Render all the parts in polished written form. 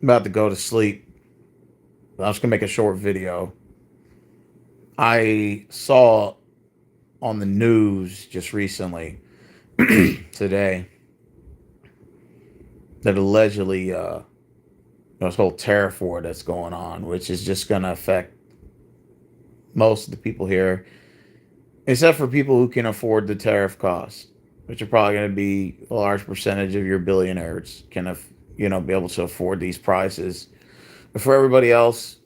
About to go to sleep. I'm just gonna make a short video. I saw on the news just recently today that allegedly this whole tariff war that's going on, which is just gonna affect most of the people here, except for people who can afford the tariff costs, which are probably going to be a large percentage of your billionaires be able to afford these prices. But for everybody else,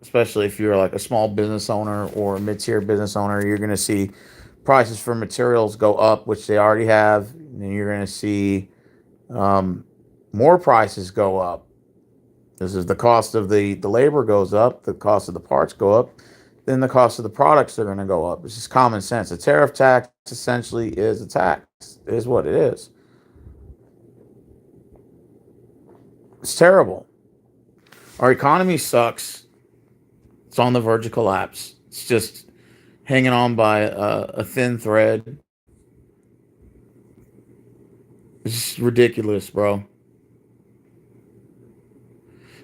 especially if you're like a small business owner or a mid-tier business owner, you're going to see prices for materials go up, which they already have, and then you're going to see um, more prices go up. This is the cost of the labor goes up, the cost of the parts go up, then the cost of the products are going to go up. It's just common sense. A tariff tax essentially is a tax, is what it is. It's terrible. Our economy sucks. It's on the verge of collapse. It's just hanging on by a thin thread. It's just ridiculous, bro. And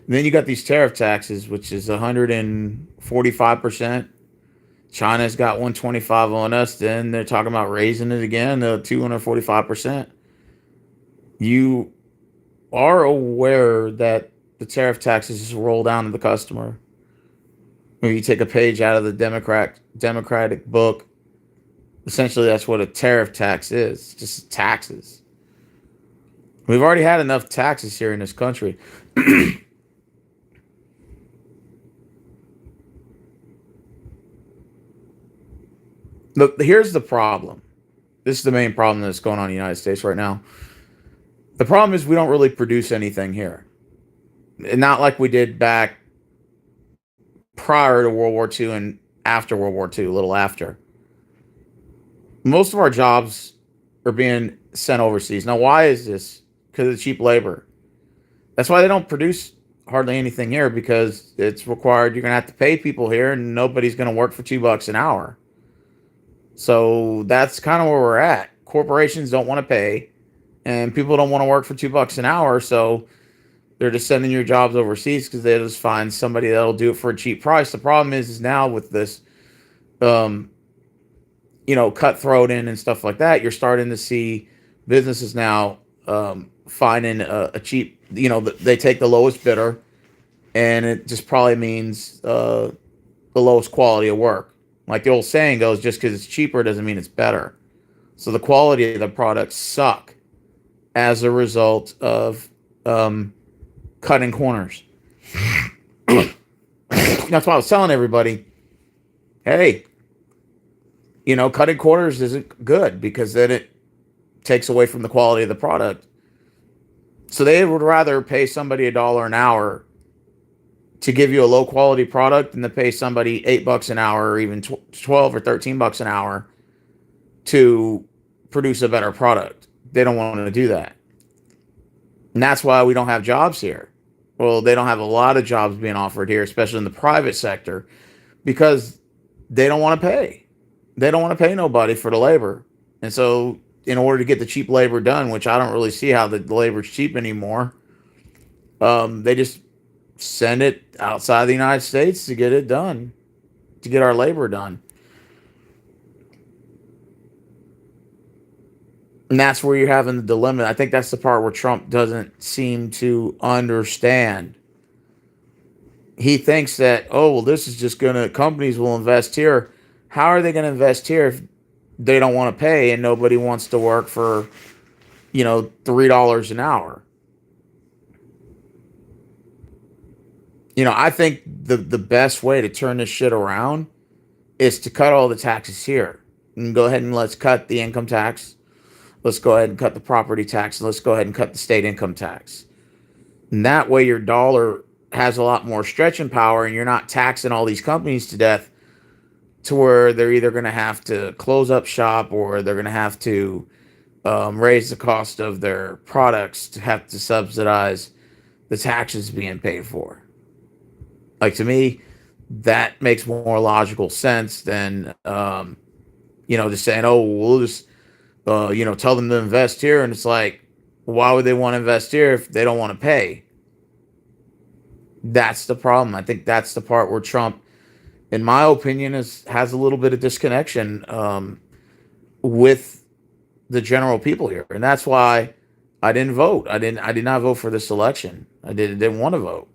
then you got these tariff taxes, which is 145%. China's got 125 on us. Then they're talking about raising it again to 245%. You are aware that the tariff taxes just roll down to the customer. When you take a page out of the Democratic book, essentially that's what a tariff tax is, just taxes. We've already had enough taxes here in this country. Look, here's the problem. This is the main problem that's going on in the United States right now. The problem is we don't really produce anything here. Not like we did back prior to World War II and after World War II, a little after. Most of our jobs are being sent overseas. Now, why is this? Because of cheap labor. That's why they don't produce hardly anything here, because it's required. You're going to have to pay people here, and nobody's going to work for $2 an hour. So that's kind of where we're at. Corporations don't want to pay, and people don't want to work for $2 an hour. So they're just sending your jobs overseas because they just find somebody that'll do it for a cheap price. The problem is now with this, um, cutthroat in and stuff like that, you're starting to see businesses now finding a cheap, they take the lowest bidder, and it just probably means the lowest quality of work. Like the old saying goes, just because it's cheaper doesn't mean it's better. So the quality of the products suck as a result of cutting corners. That's why I was telling everybody, hey, cutting corners isn't good, because then it takes away from the quality of the product. So they would rather pay somebody $1 an hour to give you a low quality product than to pay somebody $8 an hour, or even 12 or $13 an hour to produce a better product. They don't want to do that. And that's why we don't have jobs here. Well, they don't have a lot of jobs being offered here, especially in the private sector, because they don't want to pay. They don't want to pay nobody for the labor. And so, in order to get the cheap labor done, which I don't really see how the labor is cheap anymore, they just send it outside the United States to get it done, to get our labor done. And that's where you're having the dilemma. I think that's the part where Trump doesn't seem to understand. He thinks that, oh, well, this is just going to, companies will invest here. How are they going to invest here if they don't want to pay and nobody wants to work for, $3 an hour? I think the best way to turn this shit around is to cut all the taxes here and go ahead and let's cut the income tax. Let's go ahead and cut the property tax. And let's go ahead and cut the state income tax. And that way your dollar has a lot more stretching power, and you're not taxing all these companies to death to where they're either going to have to close up shop, or they're going to have to raise the cost of their products to have to subsidize the taxes being paid for. Like, to me, that makes more logical sense than, just saying, oh, we'll just, tell them to invest here. And it's like, why would they want to invest here if they don't want to pay? That's the problem. I think that's the part where Trump, in my opinion, has a little bit of disconnection with the general people here, and that's why I didn't vote. I did not vote for this election. Didn't want to vote.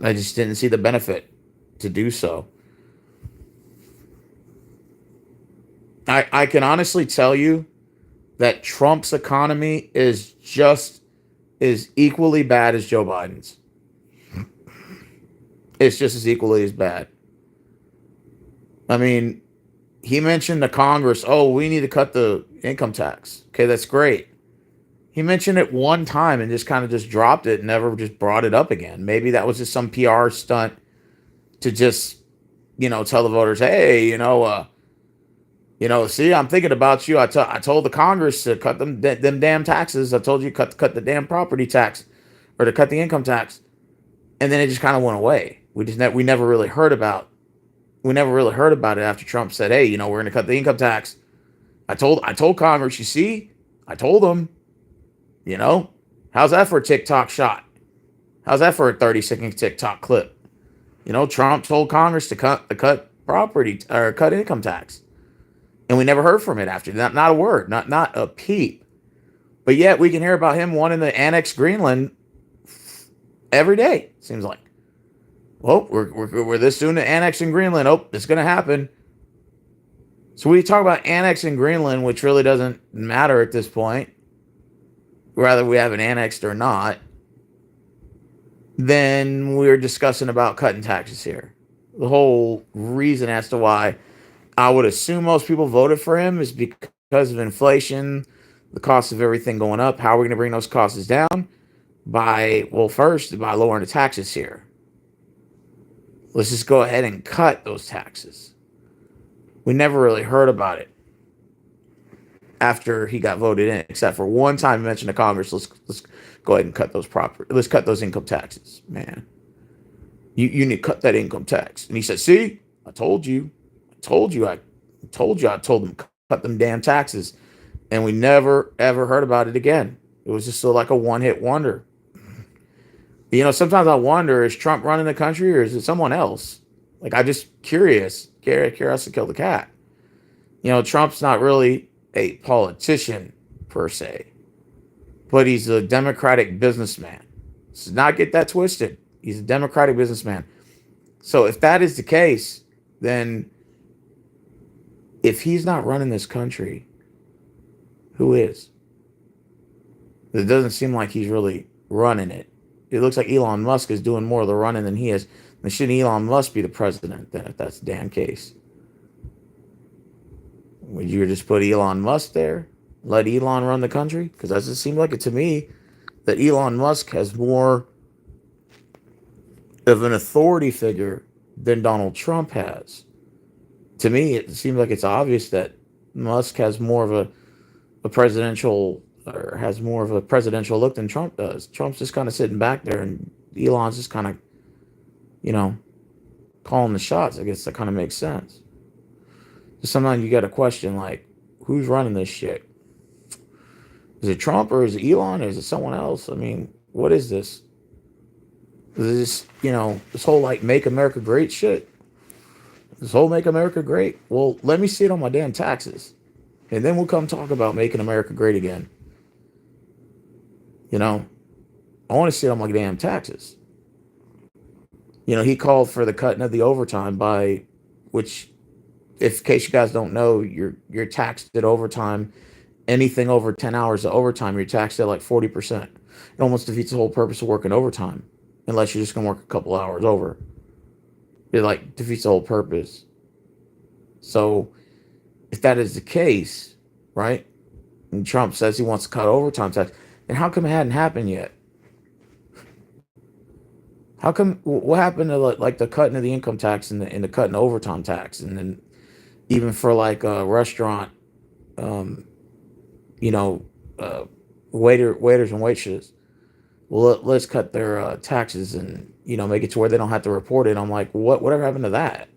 I just didn't see the benefit to do so. I can honestly tell you that Trump's economy is equally bad as Joe Biden's. It's just as equally as bad. I mean, he mentioned to Congress, oh, we need to cut the income tax. Okay, that's great. He mentioned it one time and just kind of just dropped it and never just brought it up again. Maybe that was just some PR stunt to just, tell the voters, hey, see, I'm thinking about you. I told the Congress to cut them damn taxes. I told you cut the damn property tax or to cut the income tax. And then it just kind of went away. We never really heard about it after Trump said, "Hey, we're going to cut the income tax." I told Congress, you see, I told them, how's that for a TikTok shot? How's that for a 30-second TikTok clip? Trump told Congress to cut property or cut income tax, and we never heard from it after. Not a word, not a peep. But yet we can hear about him wanting to annex Greenland every day. Seems like. Well, we're this soon to annexing Greenland. Oh, it's going to happen. So we talk about annexing Greenland, which really doesn't matter at this point, whether we have it annexed or not. Then we're discussing about cutting taxes here. The whole reason as to why I would assume most people voted for him is because of inflation, the cost of everything going up. How are we going to bring those costs down? First, by lowering the taxes here. Let's just go ahead and cut those taxes. We never really heard about it after he got voted in, except for one time he mentioned to Congress, let's go ahead and let's cut those income taxes. Man, you need to cut that income tax. And he said, see, I told you, I told them cut them damn taxes. And we never ever heard about it again. It was just like a one-hit wonder. Sometimes I wonder, is Trump running the country or is it someone else? Like, I just curiosity killed the cat. Trump's not really a politician per se, but he's a Democratic businessman. So not get that twisted. He's a Democratic businessman. So if that is the case, then if he's not running this country, who is? It doesn't seem like he's really running it. It looks like Elon Musk is doing more of the running than he is. And shouldn't Elon Musk be the president then, if that's the damn case? Would you just put Elon Musk there? Let Elon run the country? Because it doesn't seem like it to me that Elon Musk has more of an authority figure than Donald Trump has. To me, it seems like it's obvious that Musk has more of a presidential or has more of a presidential look than Trump does. Trump's just kind of sitting back there, and Elon's just kind of, calling the shots. I guess that kind of makes sense. So sometimes you got to question, like, who's running this shit? Is it Trump or is it Elon or is it someone else? I mean, what is this? Is this, this whole, like, make America great shit? This whole make America great? Well, let me see it on my damn taxes. And then we'll come talk about making America great again. I want to see it on my damn taxes. He called for the cutting of the overtime which, if in case you guys don't know, you're taxed at overtime. Anything over 10 hours of overtime, you're taxed at like 40%. It almost defeats the whole purpose of working overtime, unless you're just going to work a couple hours over. It like defeats the whole purpose. So if that is the case, right? And Trump says he wants to cut overtime tax, then how come it hadn't happened yet? How come? What happened to like the cutting of the income tax and the cutting of overtime tax, and then even for like a restaurant, you know, waiters and waitresses. Well, let's cut their taxes and make it to where they don't have to report it. I'm like, whatever happened to that?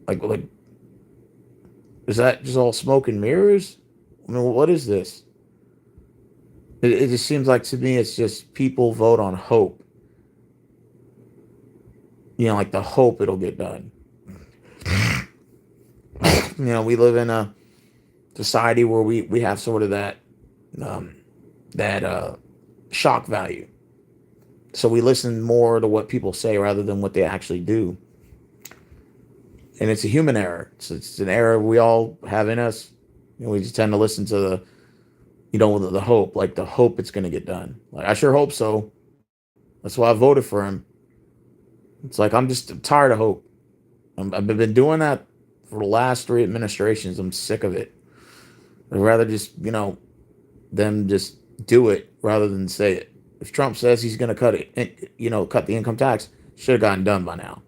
Like, is that just all smoke and mirrors? I mean, what is this? It just seems like to me it's just people vote on hope. Like the hope it'll get done. We live in a society where we have sort of um, that shock value. So we listen more to what people say rather than what they actually do. And it's a human error. It's an error we all have in us. We just tend to listen to the hope, like the hope it's going to get done. Like, I sure hope so. That's why I voted for him. It's like, I'm just tired of hope. I've been doing that for the last three administrations. I'm sick of it. I'd rather just, them just do it rather than say it. If Trump says he's going to cut the income tax, should have gotten done by now.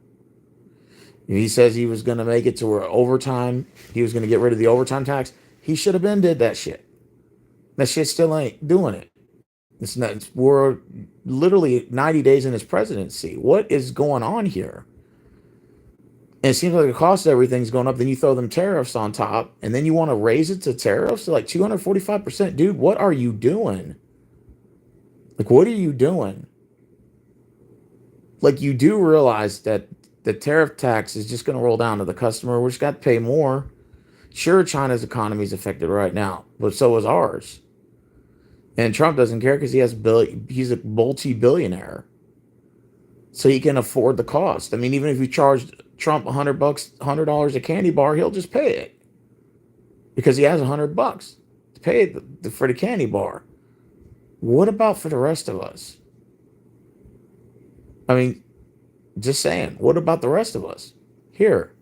If he says he was going to make it to where overtime, he was going to get rid of the overtime tax, he should have been did that shit. That shit still ain't doing it. We're literally 90 days in his presidency. What is going on here? And it seems like the cost of everything's going up. Then you throw them tariffs on top, and then you want to raise it to tariffs to like 245%. Dude, what are you doing? Like, what are you doing? Like, you do realize that the tariff tax is just going to roll down to the customer. We're just got to pay more. Sure, China's economy is affected right now, but so is ours. And Trump doesn't care because he's a multi-billionaire. So he can afford the cost. I mean, even if you charged Trump $100 a candy bar, he'll just pay it. Because he has $100 to pay for the candy bar. What about for the rest of us? I mean, just saying, what about the rest of us? Here.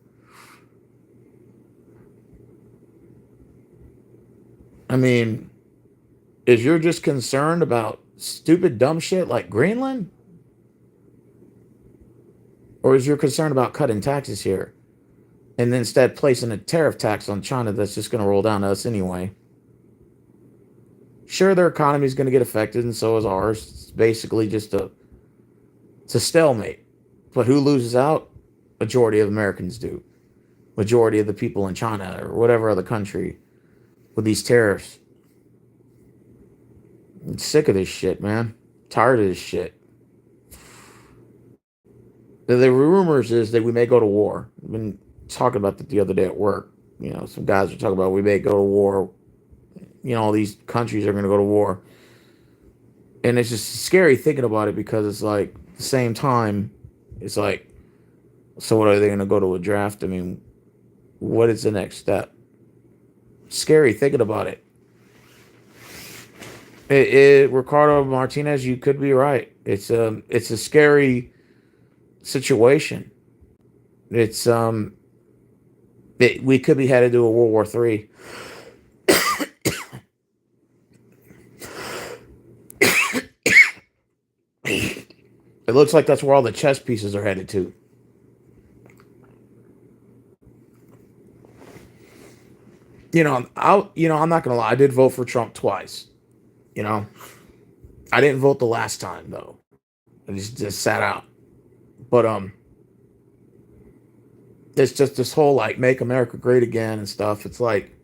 I mean, if you're just concerned about stupid dumb shit like Greenland, or is you're concerned about cutting taxes here and then instead placing a tariff tax on China that's just going to roll down to us anyway? Sure, their economy is going to get affected, and so is ours. It's basically just it's a stalemate. But who loses out? Majority of Americans do. Majority of the people in China or whatever other country with these tariffs. I'm sick of this shit, man. Tired of this shit. The rumors is that we may go to war. I've been talking about that the other day at work. Some guys are talking about we may go to war. All these countries are going to go to war. And it's just scary thinking about it because it's like, at the same time, it's like, so what, are they going to go to a draft? I mean, what is the next step? Scary thinking about it. Ricardo Martinez, you could be right. It's a scary situation. It's we could be headed to a World War III. It looks like that's where all the chess pieces are headed to. I'm not gonna lie. I did vote for Trump twice. I didn't vote the last time though. I just sat out. But it's just this whole like make America great again and stuff. It's like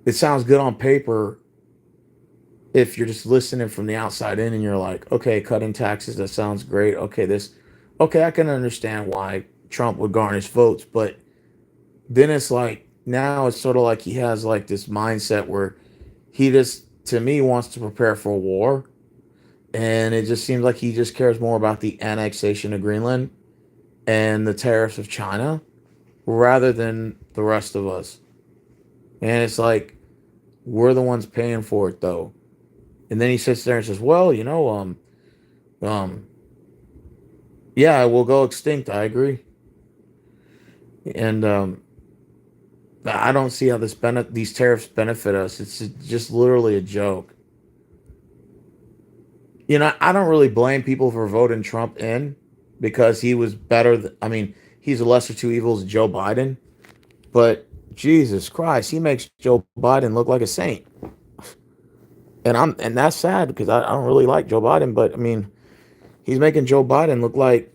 it sounds good on paper if you're just listening from the outside in and you're like, okay, cutting taxes, that sounds great. Okay, I can understand why Trump would garnish votes, but then it's like now it's sort of like he has like this mindset where he just to me wants to prepare for a war. And it just seems like he just cares more about the annexation of Greenland and the tariffs of China rather than the rest of us. And it's like, we're the ones paying for it though. And then he sits there and says, well, yeah, we'll go extinct. I agree. And I don't see how these tariffs benefit us. It's just literally a joke. I don't really blame people for voting Trump in because he was better. I mean, he's a lesser two evils than Joe Biden. But Jesus Christ, he makes Joe Biden look like a saint. And that's sad because I don't really like Joe Biden. But I mean, he's making Joe Biden look like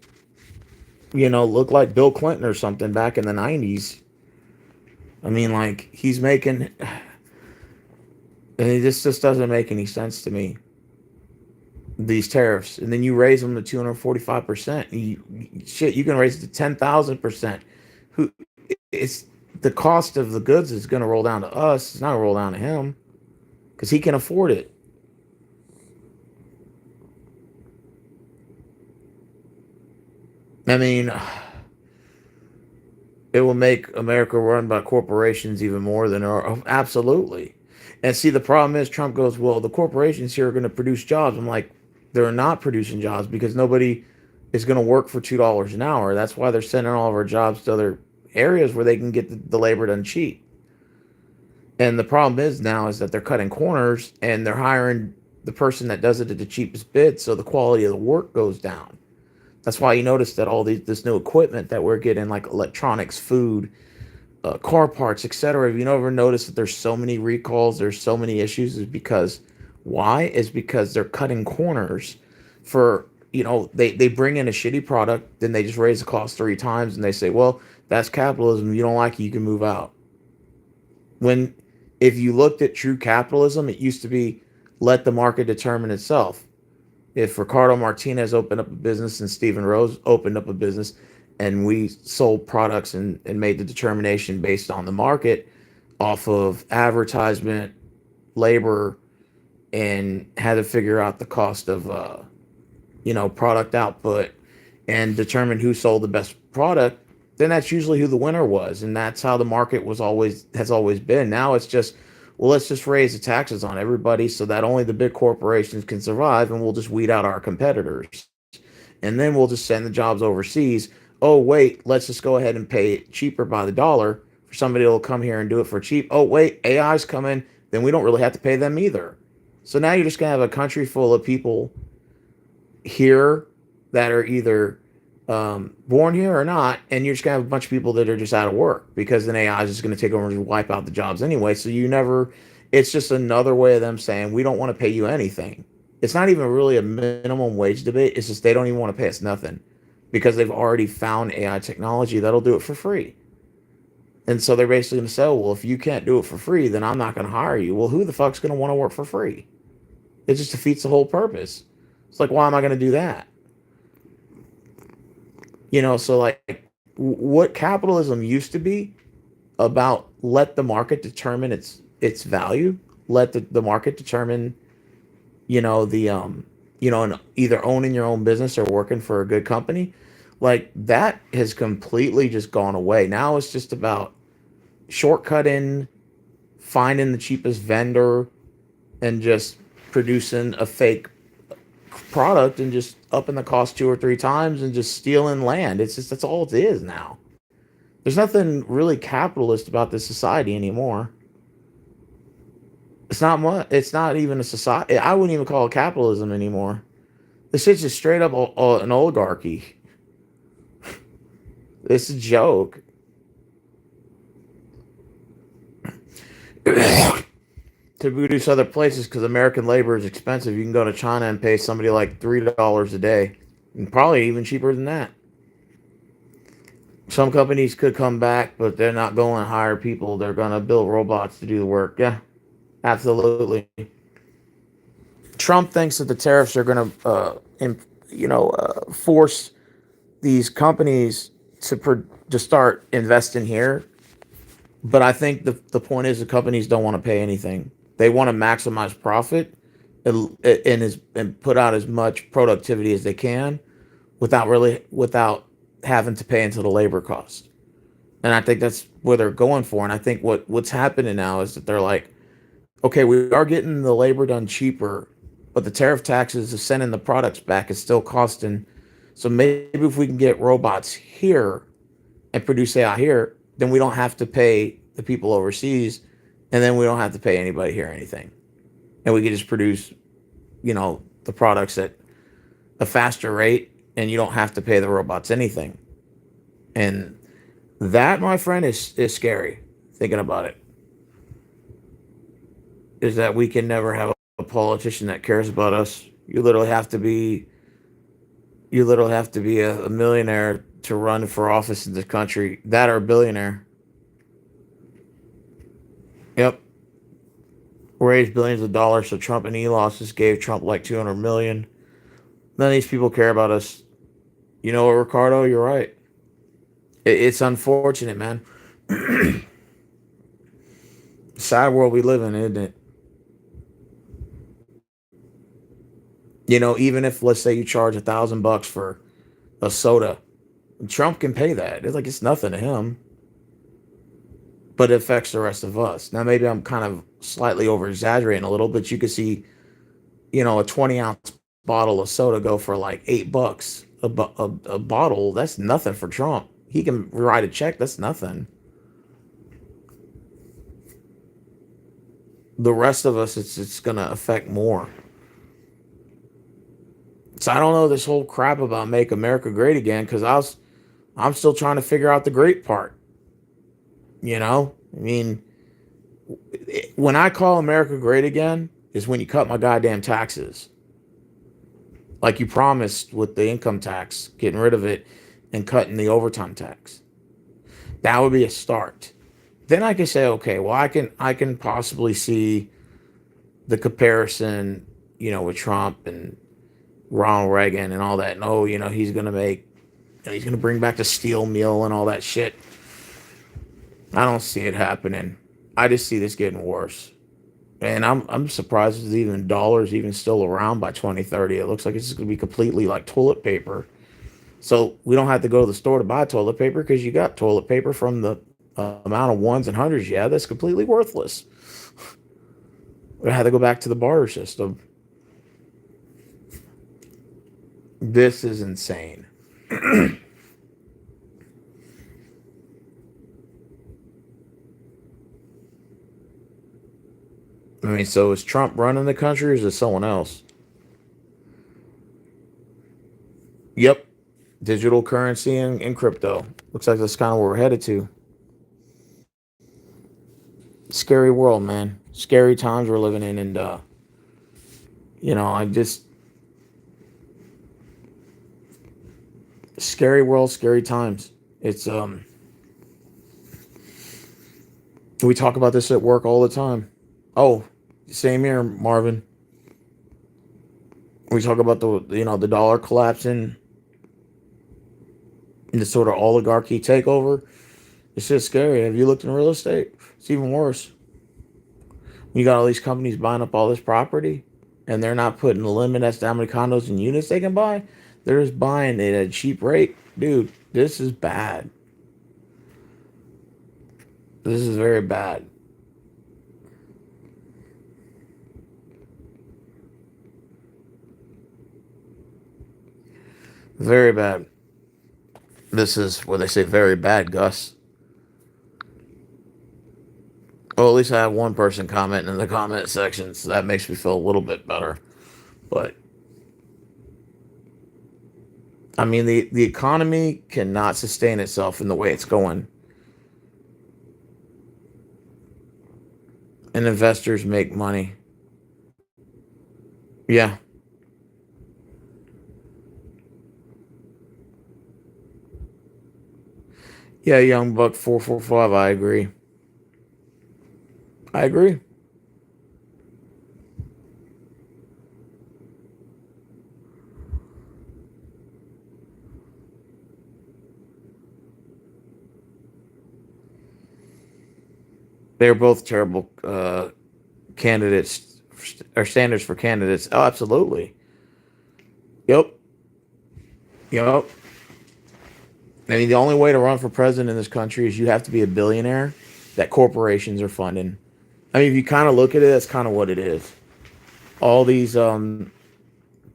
Bill Clinton or something back in the 90s. I mean, like he's making. And it just doesn't make any sense to me, these tariffs. And then you raise them to 245%. Shit, you can raise it to 10,000%. Who it's the cost of the goods is going to roll down to us. It's not going to roll down to him because he can afford it. I mean, it will make America run by corporations even more than are. Absolutely. And see, the problem is Trump goes, well, the corporations here are going to produce jobs. I'm like, they're not producing jobs because nobody is going to work for $2 an hour. That's why they're sending all of our jobs to other areas where they can get the labor done cheap. And the problem is now is that they're cutting corners and they're hiring the person that does it at the cheapest bid, so the quality of the work goes down. That's why you notice that all this new equipment that we're getting, like electronics, food, car parts, etc. If you never notice that there's so many recalls, there's so many issues, is because why? Is because they're cutting corners for they bring in a shitty product, then they just raise the cost 3 times, and they say, well, that's capitalism. You don't like it, you can move out. When if you looked at true capitalism, it used to be let the market determine itself. If Ricardo Martinez opened up a business and Stephen Rose opened up a business and we sold products and made the determination based on the market off of advertisement, labor, and had to figure out the cost of product output and determine who sold the best product, then that's usually who the winner was, and that's how the market has always been. Now it's just, well, let's just raise the taxes on everybody so that only the big corporations can survive, and we'll just weed out our competitors, and then we'll just send the jobs overseas. Oh wait, let's just go ahead and pay it cheaper by the dollar for somebody that'll come here and do it for cheap. Oh wait, AI's coming, then we don't really have to pay them either. So now you're just gonna have a country full of people here that are either born here or not, and you're just gonna have a bunch of people that are just out of work because then AI is just gonna take over and wipe out the jobs anyway. So you never. It's just another way of them saying we don't want to pay you anything. It's not even really a minimum wage debate. It's just they don't even want to pay us nothing because they've already found AI technology that'll do it for free. And so they're basically gonna say, oh, well, if you can't do it for free, then I'm not gonna hire you. Well, who the fuck's gonna want to work for free? It just defeats the whole purpose. It's like, why am I going to do that? So like what capitalism used to be about, let the market determine its value, let the market determine, and either owning your own business or working for a good company, like that has completely just gone away. Now it's just about shortcutting, finding the cheapest vendor, and just producing a fake product and just upping the cost 2 or 3 times and just stealing land. It's just, that's all it is now. There's nothing really capitalist about this society anymore. It's not much. It's not even a society. I wouldn't even call it capitalism anymore. This shit's just straight up an oligarchy. It's a joke. To produce other places, because American labor is expensive. You can go to China and pay somebody like $3 a day, and probably even cheaper than that. Some companies could come back, but they're not going to hire people. They're going to build robots to do the work. Yeah, absolutely. Trump thinks that the tariffs are going to, force these companies to start investing here. But I think the point is the companies don't want to pay anything. They want to maximize profit and put out as much productivity as they can without having to pay into the labor cost. And I think that's where they're going for. And I think what's happening now is that they're like, okay, we are getting the labor done cheaper, but the tariff taxes of sending the products back is still costing. So maybe if we can get robots here and produce AI here, then we don't have to pay the people overseas, and then we don't have to pay anybody here anything. And we can just produce, the products at a faster rate, and you don't have to pay the robots anything. And that, my friend, is scary. Thinking about it, is that we can never have a politician that cares about us. You literally have to be a millionaire to run for office in this country. That or a billionaire. Yep. raised billions of dollars so Trump and Elon just gave Trump like 200 million. None of these people care about us. You know what, Ricardo? You're right. It's unfortunate, man. Sad world we live in, isn't it? You know, even if let's say you charge $1,000 for a soda, Trump can pay that. It's like it's nothing to him, but it affects the rest of us. Now, maybe I'm kind of slightly over exaggerating a little, but you could see, a 20-ounce bottle of soda go for like $8 a bottle. That's nothing for Trump. He can write a check. That's nothing. The rest of us, it's gonna affect more. So I don't know this whole crap about make America great again because I'm still trying to figure out the great part. I mean, when I call America great again is when you cut my goddamn taxes, like you promised with the income tax, getting rid of it and cutting the overtime tax. That would be a start. Then I can say, okay, well, I can possibly see the comparison, with Trump and Ronald Reagan and all that. And oh, he's gonna bring back the steel mill and all that shit. I don't see it happening. I just see this getting worse. And I'm surprised there's even dollars even still around by 2030. It looks like it's just gonna be completely like toilet paper. So we don't have to go to the store to buy toilet paper because you got toilet paper from the amount of ones and hundreds you have. That's completely worthless. We had to go back to the barter system. This is insane. I mean, so is Trump running the country or is it someone else? Yep. Digital currency and crypto. Looks like that's kind of where we're headed to. Scary world, man. Scary times we're living in. And, I just, scary world, scary times. We talk about this at work all the time. Oh, same here, Marvin. We talk about the dollar collapsing and the sort of oligarchy takeover. It's just scary. Have you looked in real estate? It's even worse. You got all these companies buying up all this property, and they're not putting a limit as to how many condos and units they can buy. They're just buying it at a cheap rate. Dude, this is bad. This is very bad. Very bad. This is what they say very bad, Gus. Well, at least I have one person commenting in the comment section, so that makes me feel a little bit better. But I mean, the economy cannot sustain itself in the way it's going, and investors make money. Yeah, yeah, Young Buck 445. I agree. I agree. They're both terrible candidates or standards for candidates. Oh, absolutely. Yep. Yep. I mean, the only way to run for president in this country is you have to be a billionaire that corporations are funding. I mean, if you kind of look at it, that's kind of what it is. All these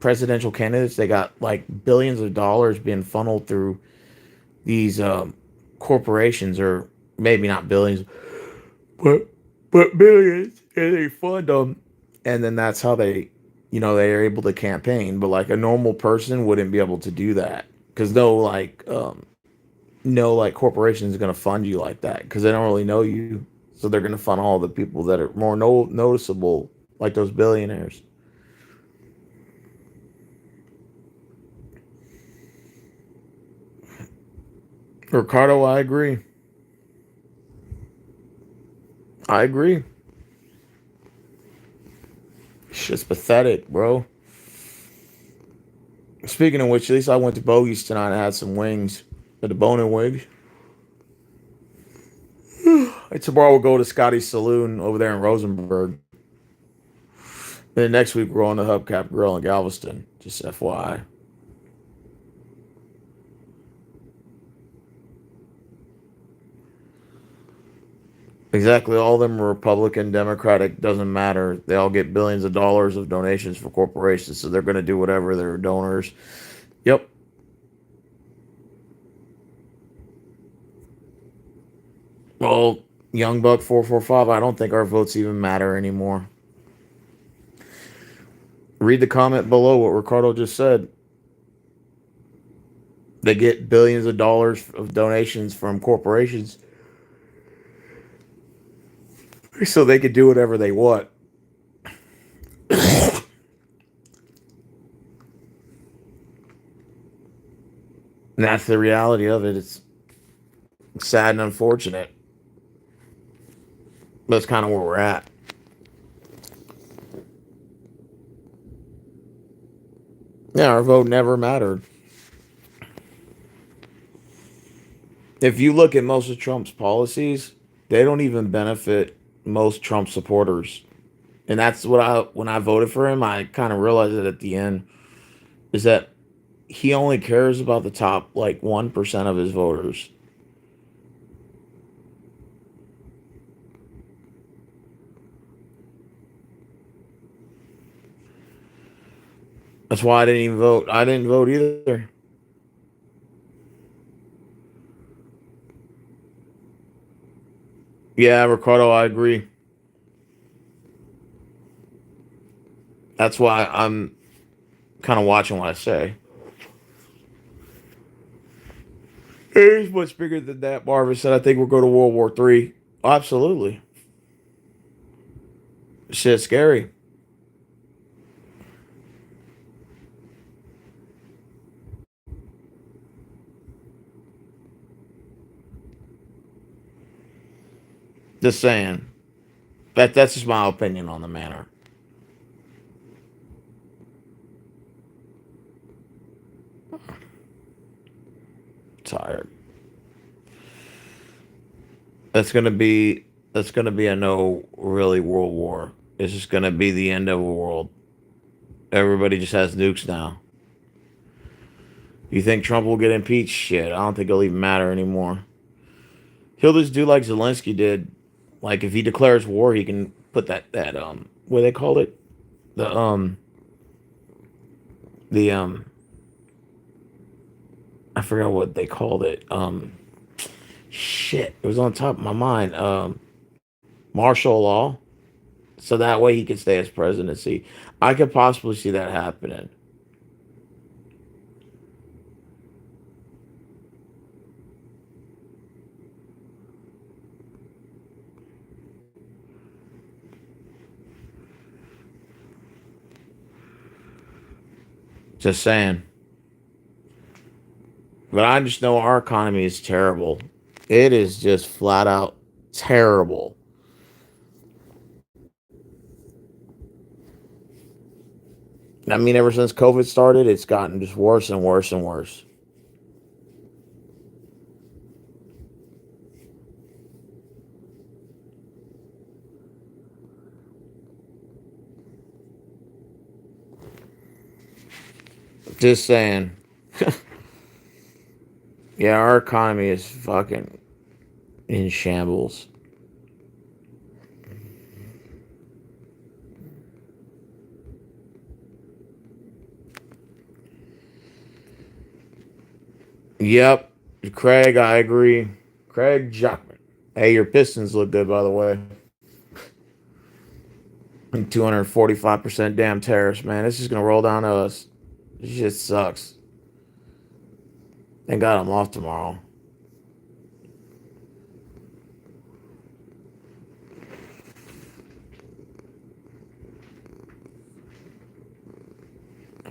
presidential candidates, they got like billions of dollars being funneled through these corporations, or maybe not billions, but billions, and they fund them, and then that's how they are able to campaign. But like a normal person wouldn't be able to do that because no corporation is going to fund you like that because they don't really know you. So they're going to fund all the people that are more noticeable, like those billionaires. Ricardo, I agree. I agree. It's pathetic, bro. Speaking of which, at least I went to Bogey's tonight and had some wings. At the bone and wings. And tomorrow we'll go to Scotty's Saloon over there in Rosenberg. Then next week we're on the Hubcap Grill in Galveston. Just FYI. Exactly. All of them are Republican, Democratic, doesn't matter. They all get billions of dollars of donations for corporations, so they're going to do whatever their donors. Yep. Well, Young Buck 445, I don't think our votes even matter anymore. Read the comment below what Ricardo just said. They get billions of dollars of donations from corporations so they could do whatever they want. And that's the reality of it. It's sad and unfortunate. But that's kind of where we're at. Yeah, our vote never mattered. If you look at most of Trump's policies, they don't even benefit most Trump supporters. And that's what when I voted for him, I kind of realized it at the end is that he only cares about the top like 1% of his voters. That's why I didn't even vote. I didn't vote either. Yeah, Ricardo, I agree. That's why I'm kind of watching what I say. It is much bigger than that. Marvin said, I think we'll go to World War III. Absolutely. Shit's scary. Just saying. That's just my opinion on the matter. Tired. That's gonna be that's gonna be a no really world war. It's just gonna be the end of the world. Everybody just has nukes now. You think Trump will get impeached? Shit, I don't think it'll even matter anymore. He'll just do like Zelensky did. Like if he declares war, he can put that what do they call it? The the I forgot what they called it. Shit, it was on top of my mind. Martial law, so that way he could stay as presidency. I could possibly see that happening. Just saying. But I just know our economy is terrible. It is just flat out terrible. I mean, ever since COVID started, it's gotten just worse and worse and worse. Just saying. Yeah, our economy is fucking in shambles. Yep. Craig, I agree. Craig Jackman. Hey, your Pistons look good, by the way. 245% damn tariffs, man. This is going to roll down to us. This shit sucks. Thank God I'm off tomorrow.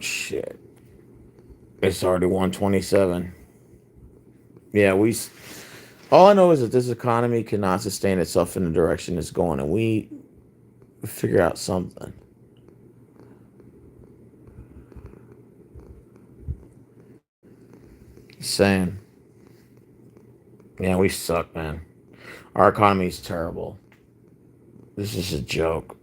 Shit. It's already 127. Yeah, all I know is that this economy cannot sustain itself in the direction it's going, and we figure out something. Saying, yeah, we suck, man. Our economy is terrible. This is a joke.